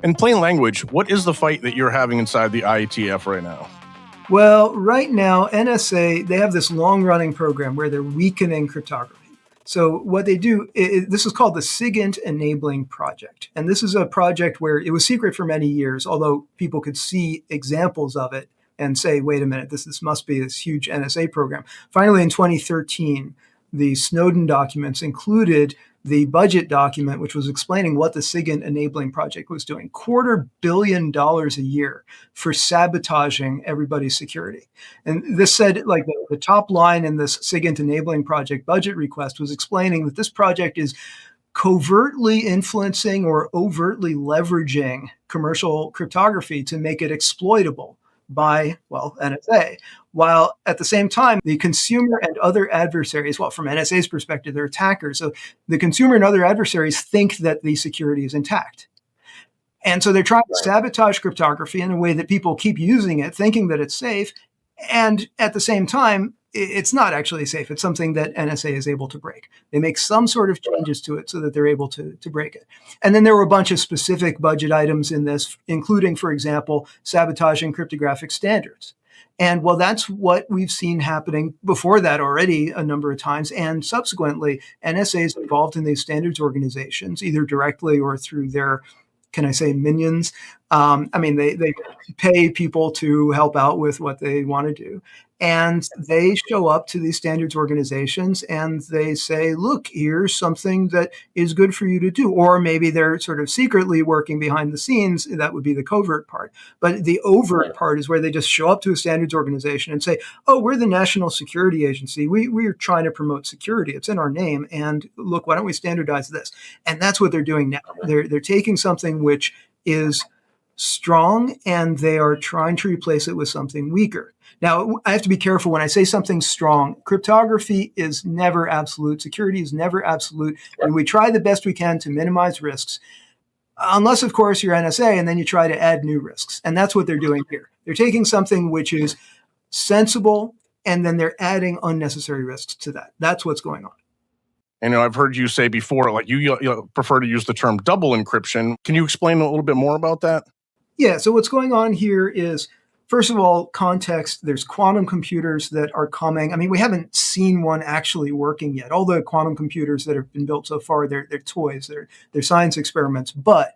In plain language, what is the fight that you're having inside the IETF right now? Well, right now, NSA, they have this long-running program where they're weakening cryptography. So what they do, this is called the SIGINT Enabling Project. And this is a project where it was secret for many years, although people could see examples of it and say, wait a minute, this must be this huge NSA program. Finally, in 2013, the Snowden documents included the budget document, which was explaining what the SIGINT Enabling Project was doing. $250 million a year for sabotaging everybody's security. And this said, like the top line in this SIGINT Enabling Project budget request was explaining that this project is covertly influencing or overtly leveraging commercial cryptography to make it exploitable by, well, NSA, while at the same time, the consumer and other adversaries, well, from NSA's perspective, they're attackers. So the consumer and other adversaries think that the security is intact. And so they're trying to sabotage cryptography in a way that people keep using it, thinking that it's safe. And at the same time, it's not actually safe. It's something that NSA is able to break. They make some sort of changes to it so that they're able to break it. And then there were a bunch of specific budget items in this, including, for example, sabotaging cryptographic standards. And well, that's what we've seen happening before that already a number of times. And subsequently, NSA is involved in these standards organizations, either directly or through their, can I say, minions? They pay people to help out with what they want to do. And they show up to these standards organizations and they say, look, here's something that is good for you to do. Or maybe they're sort of secretly working behind the scenes. That would be the covert part. But the overt part is where they just show up to a standards organization and say, oh, we're the National Security Agency. We're trying to promote security. It's in our name. And look, why don't we standardize this? And that's what they're doing now. They're taking something which is strong and they are trying to replace it with something weaker. Now, I have to be careful when I say something strong. Cryptography is never absolute. Security is never absolute. And we try the best we can to minimize risks, unless, of course, you're NSA, and then you try to add new risks. And that's what they're doing here. They're taking something which is sensible, and then they're adding unnecessary risks to that. That's what's going on. And I've heard you say before, like you prefer to use the term double encryption. Can you explain a little bit more about that? Yeah, so what's going on here is, first of all, context. There's quantum computers that are coming. I mean, we haven't seen one actually working yet. All the quantum computers that have been built so far, they're toys, they're science experiments. But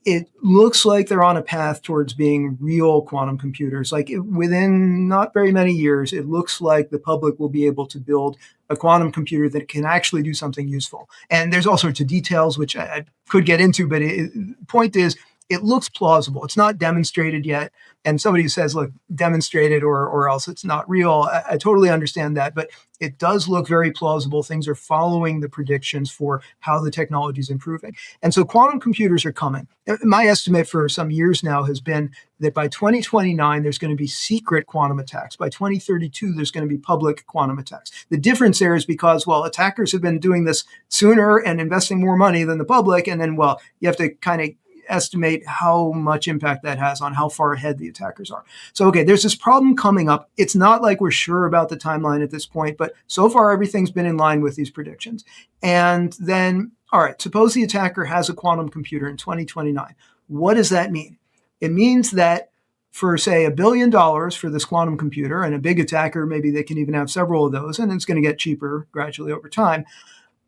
it looks like they're on a path towards being real quantum computers. Like within not very many years, it looks like the public will be able to build a quantum computer that can actually do something useful. And there's all sorts of details, which I could get into, but the point is, it looks plausible. It's not demonstrated yet. And somebody who says, look, demonstrate it or else it's not real. I totally understand that, but it does look very plausible. Things are following the predictions for how the technology is improving. And so quantum computers are coming. My estimate for some years now has been that by 2029, there's going to be secret quantum attacks. By 2032, there's going to be public quantum attacks. The difference there is because, well, attackers have been doing this sooner and investing more money than the public. And then, well, you have to kind of estimate how much impact that has on how far ahead the attackers are. So, okay, there's this problem coming up. It's not like we're sure about the timeline at this point, but so far everything's been in line with these predictions. And then, all right, suppose the attacker has a quantum computer in 2029. What does that mean? It means that for, say, $1 billion for this quantum computer, and a big attacker, maybe they can even have several of those, and it's going to get cheaper gradually over time.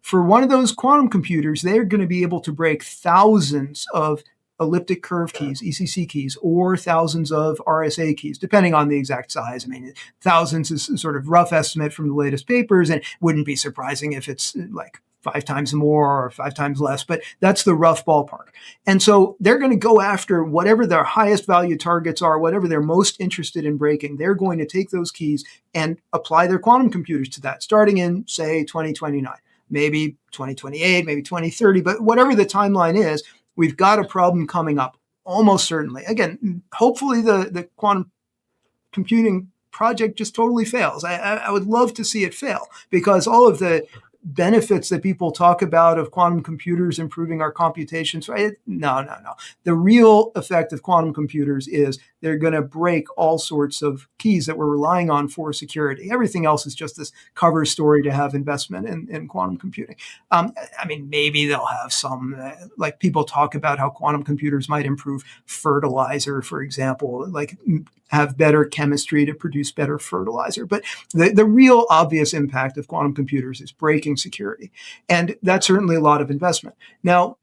For one of those quantum computers, they're going to be able to break thousands of elliptic curve keys, ECC keys, or thousands of RSA keys, depending on the exact size. I mean, thousands is a sort of rough estimate from the latest papers, and it wouldn't be surprising if it's like 5 times more or 5 times less, but that's the rough ballpark. And so they're going to go after whatever their highest value targets are, whatever they're most interested in breaking. They're going to take those keys and apply their quantum computers to that, starting in, say, 2029. Maybe 2028, maybe 2030, but whatever the timeline is, we've got a problem coming up, almost certainly. Again, hopefully the quantum computing project just totally fails. I would love to see it fail because all of the benefits that people talk about of quantum computers improving our computations, right? No. The real effect of quantum computers is they're going to break all sorts of keys that we're relying on for security. Everything else is just this cover story to have investment in quantum computing. Maybe they'll have some, like people talk about how quantum computers might improve fertilizer, for example, like have better chemistry to produce better fertilizer. But the real obvious impact of quantum computers is breaking security. And that's certainly a lot of investment. Now,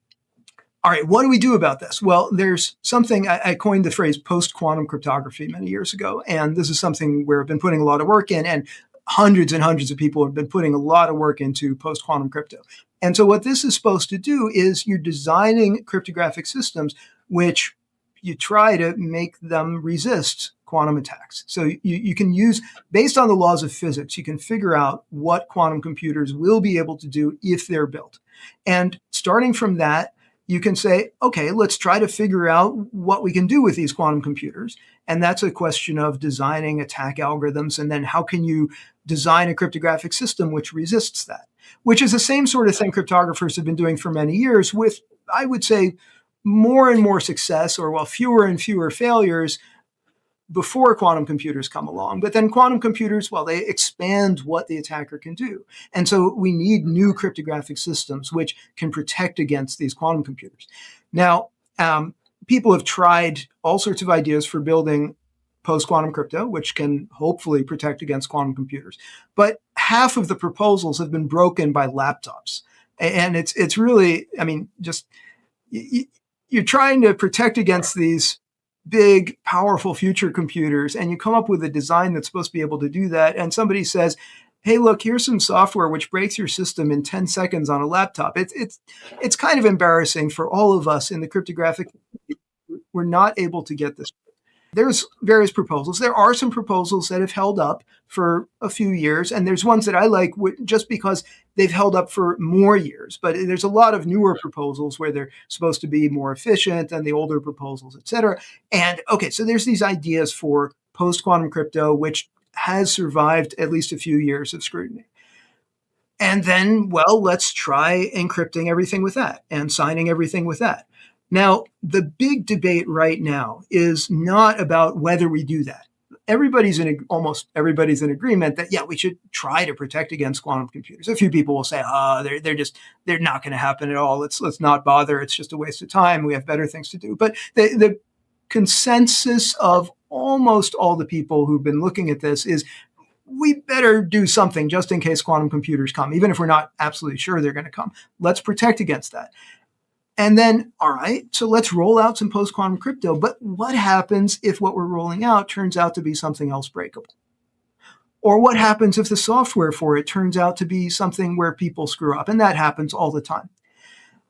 all right, what do we do about this? Well, there's something, I coined the phrase post-quantum cryptography many years ago. And this is something where I've been putting a lot of work in, and hundreds of people have been putting a lot of work into post-quantum crypto. And so what this is supposed to do is you're designing cryptographic systems which you try to make them resist quantum attacks. So you can use, based on the laws of physics, you can figure out what quantum computers will be able to do if they're built. And starting from that, you can say, okay, let's try to figure out what we can do with these quantum computers. And that's a question of designing attack algorithms. And then how can you design a cryptographic system which resists that? Which is the same sort of thing cryptographers have been doing for many years with, I would say, more and more success, or fewer and fewer failures before quantum computers come along. But then quantum computers, they expand what the attacker can do. And so we need new cryptographic systems which can protect against these quantum computers. Now, people have tried all sorts of ideas for building post-quantum crypto, which can hopefully protect against quantum computers. But half of the proposals have been broken by laptops. And it's really, you're trying to protect against these big, powerful future computers, and you come up with a design that's supposed to be able to do that. And somebody says, hey, look, here's some software which breaks your system in 10 seconds on a laptop. It's kind of embarrassing for all of us in the cryptographic. We're not able to get this. There's various proposals. There are some proposals that have held up for a few years, and there's ones that I like just because they've held up for more years. But there's a lot of newer proposals where they're supposed to be more efficient than the older proposals, et cetera. And okay, so there's these ideas for post-quantum crypto, which has survived at least a few years of scrutiny. And then, let's try encrypting everything with that and signing everything with that. Now, the big debate right now is not about whether we do that. Almost everybody's in agreement that, we should try to protect against quantum computers. A few people will say, they're not going to happen at all. Let's not bother. It's just a waste of time. We have better things to do. But the consensus of almost all the people who've been looking at this is we better do something just in case quantum computers come, even if we're not absolutely sure they're going to come. Let's protect against that. And then, all right, so let's roll out some post-quantum crypto. But what happens if what we're rolling out turns out to be something else breakable? Or what happens if the software for it turns out to be something where people screw up? And that happens all the time.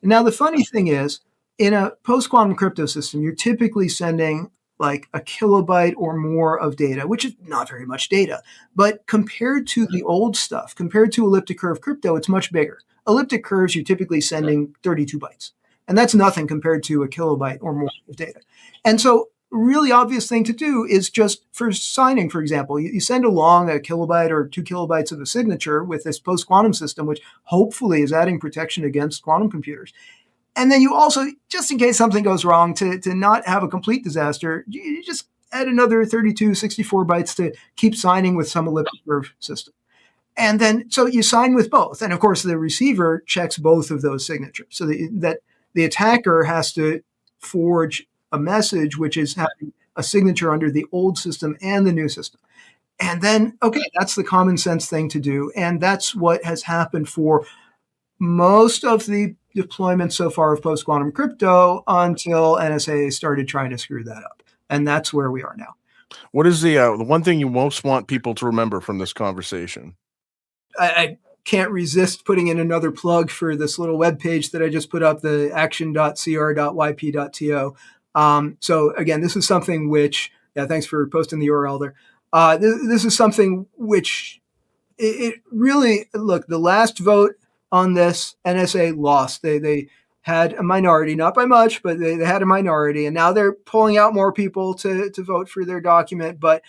Now, the funny thing is, in a post-quantum crypto system, you're typically sending like a kilobyte or more of data, which is not very much data. But compared to the old stuff, compared to elliptic curve crypto, it's much bigger. Elliptic curves, you're typically sending 32 bytes. And that's nothing compared to a kilobyte or more of data. And so really obvious thing to do is just for signing, for example, you send along a kilobyte or 2 kilobytes of a signature with this post-quantum system, which hopefully is adding protection against quantum computers. And then you also, just in case something goes wrong, to not have a complete disaster, you just add another 32, 64 bytes to keep signing with some elliptic curve system. And then, so you sign with both. And of course, the receiver checks both of those signatures so that the attacker has to forge a message which is having a signature under the old system and the new system. And then, okay, that's the common sense thing to do. And that's what has happened for most of the deployments so far of post-quantum crypto until NSA started trying to screw that up. And that's where we are now. What is the one thing you most want people to remember from this conversation? I can't resist putting in another plug for this little webpage that I just put up, the action.cr.yp.to. So again, this is something which, thanks for posting the URL there. This is something which it really, look, the last vote on this, NSA lost. They had a minority, not by much, but they had a minority. And now they're pulling out more people to vote for their document. But,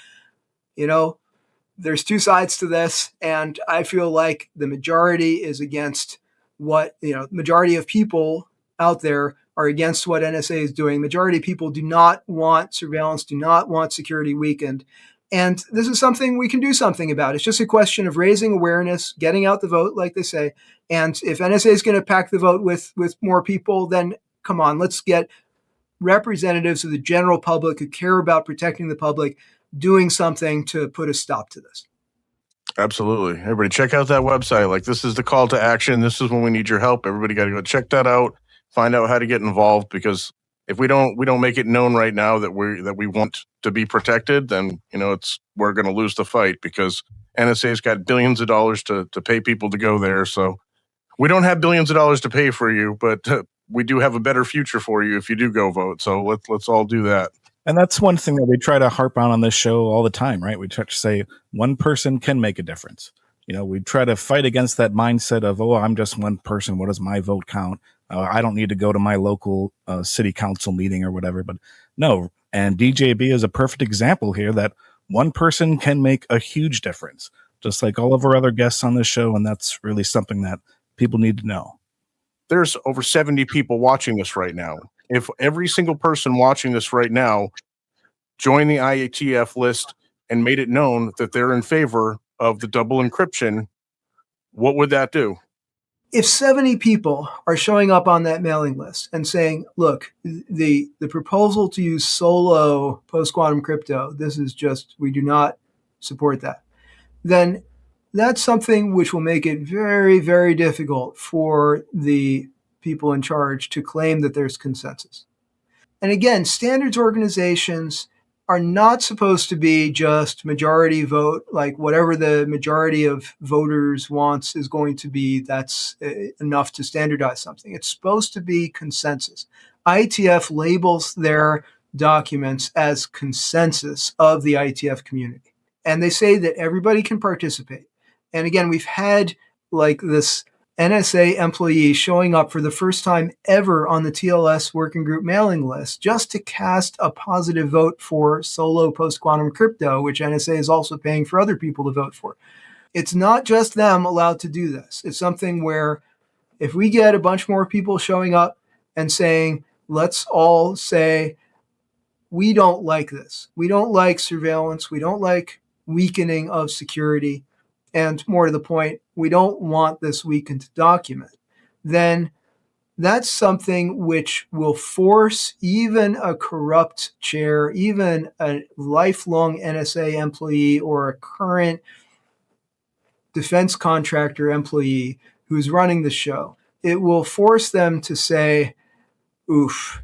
there's two sides to this, and I feel like the majority is against what, majority of people out there are against what NSA is doing. Majority of people do not want surveillance, do not want security weakened. And this is something we can do something about. It's just a question of raising awareness, getting out the vote, like they say. And if NSA is going to pack the vote with more people, then come on, let's get representatives of the general public who care about protecting the public doing something to put a stop to this. Absolutely. Everybody check out that website. Like, this is the call to action. This is when we need your help. Everybody got to go check that out, find out how to get involved, because if we don't make it known right now that we want to be protected, then we're going to lose the fight, because NSA's got billions of dollars to pay people to go there. So we don't have billions of dollars to pay for you, but we do have a better future for you if you do go vote. So let's all do that. And that's one thing that we try to harp on this show all the time, right? We try to say one person can make a difference. We try to fight against that mindset of, oh, I'm just one person. What does my vote count? I don't need to go to my local city council meeting or whatever. But no, and DJB is a perfect example here that one person can make a huge difference, just like all of our other guests on this show. And that's really something that people need to know. There's over 70 people watching this right now. If every single person watching this right now joined the IETF list and made it known that they're in favor of the double encryption, what would that do? If 70 people are showing up on that mailing list and saying, look, the proposal to use solo post-quantum crypto, we do not support that, then that's something which will make it very, very difficult for the people in charge to claim that there's consensus. And again, standards organizations are not supposed to be just majority vote, like whatever the majority of voters wants is going to be, that's enough to standardize something. It's supposed to be consensus. IETF labels their documents as consensus of the IETF community. And they say that everybody can participate. And again, we've had like this NSA employee showing up for the first time ever on the TLS working group mailing list just to cast a positive vote for solo post-quantum crypto, which NSA is also paying for other people to vote for. It's not just them allowed to do this. It's something where if we get a bunch more people showing up and saying, let's all say, we don't like this. We don't like surveillance. We don't like weakening of security. And more to the point, we don't want this weakened document, then that's something which will force even a corrupt chair, even a lifelong NSA employee or a current defense contractor employee who's running the show, it will force them to say, oof,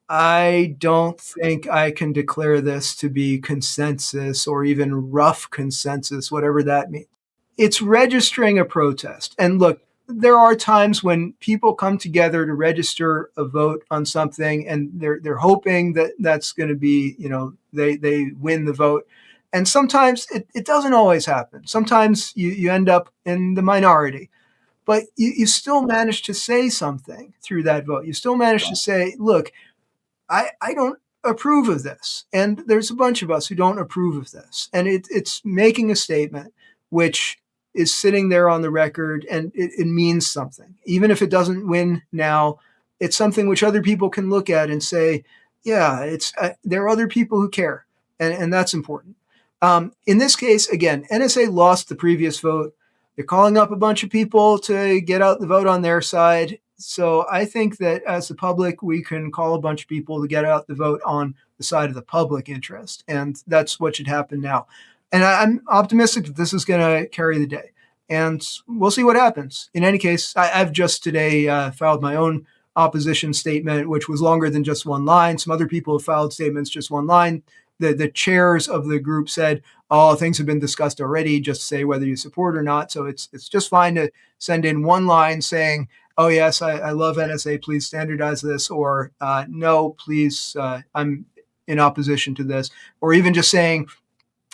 I don't think I can declare this to be consensus or even rough consensus, whatever that means. It's registering a protest. And look, there are times when people come together to register a vote on something and they're hoping that that's going to be, they win the vote. And sometimes it doesn't always happen. Sometimes you end up in the minority. But you still manage to say something through that vote. You still manage to say, look, I don't approve of this. And there's a bunch of us who don't approve of this. And it's making a statement which is sitting there on the record, and it means something. Even if it doesn't win now, it's something which other people can look at and say, yeah, there are other people who care. And that's important. In this case, again, NSA lost the previous vote. They're calling up a bunch of people to get out the vote on their side. So I think that as the public, we can call a bunch of people to get out the vote on the side of the public interest. And that's what should happen now. And I'm optimistic that this is going to carry the day. And we'll see what happens. In any case, I've just today filed my own opposition statement, which was longer than just one line. Some other people have filed statements just one line. The chairs of the group said, oh, things have been discussed already, just say whether you support or not. So it's just fine to send in one line saying, oh, yes, I love NSA, please standardize this, or no, please, I'm in opposition to this, or even just saying,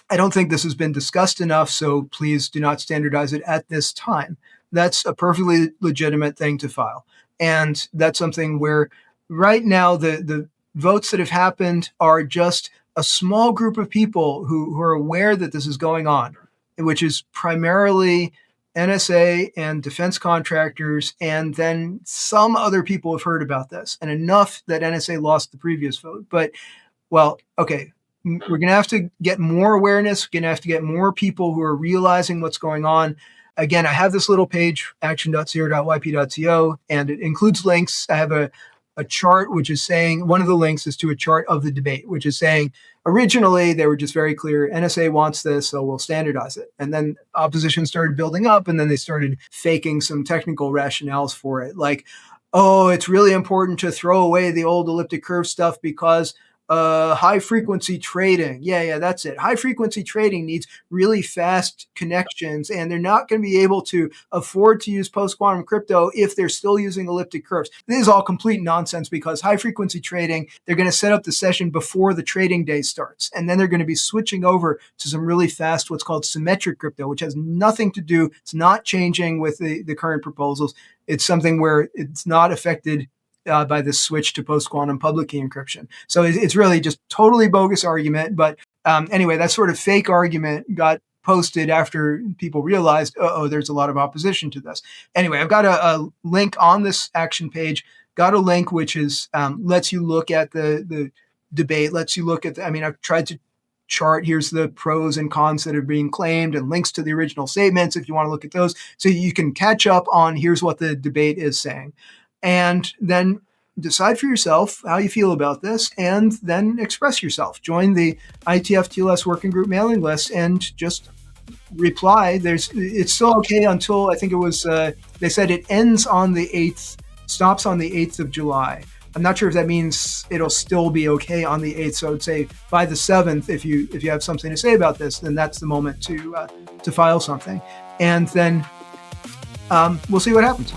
I don't think this has been discussed enough, so please do not standardize it at this time. That's a perfectly legitimate thing to file. And that's something where right now the votes that have happened are just a small group of people who are aware that this is going on, which is primarily NSA and defense contractors, and then some other people have heard about this, and enough that NSA lost the previous vote. But, well, okay, we're going to have to get more awareness. We're going to have to get more people who are realizing what's going on. Again, I have this little page, action.0.yp.co, and it includes links. I have a chart which is saying, one of the links is to a chart of the debate, which is saying, originally they were just very clear, NSA wants this, so we'll standardize it. And then opposition started building up, and then they started faking some technical rationales for it. Like, oh, it's really important to throw away the old elliptic curve stuff because high frequency trading. Yeah, that's it. High frequency trading needs really fast connections, and they're not going to be able to afford to use post quantum crypto if they're still using elliptic curves. This is all complete nonsense because high frequency trading, they're going to set up the session before the trading day starts, and then they're going to be switching over to some really fast, what's called symmetric crypto, which has nothing to do. It's not changing with the current proposals. It's something where it's not affected by this switch to post-quantum public key encryption. So it's really just totally bogus argument. But anyway, that sort of fake argument got posted after people realized, there's a lot of opposition to this. Anyway, I've got a link on this action page, got a link which is lets you look at the debate, lets you look at, I've tried to chart, here's the pros and cons that are being claimed and links to the original statements if you want to look at those. So you can catch up on here's what the debate is saying. And then decide for yourself how you feel about this, and then express yourself. Join the IETF TLS working group mailing list and just reply. It's still okay until, I think it was, they said it ends on the 8th, stops on the 8th of July. I'm not sure if that means it'll still be okay on the 8th. So I would say by the 7th, if you have something to say about this, then that's the moment to file something. And then we'll see what happens.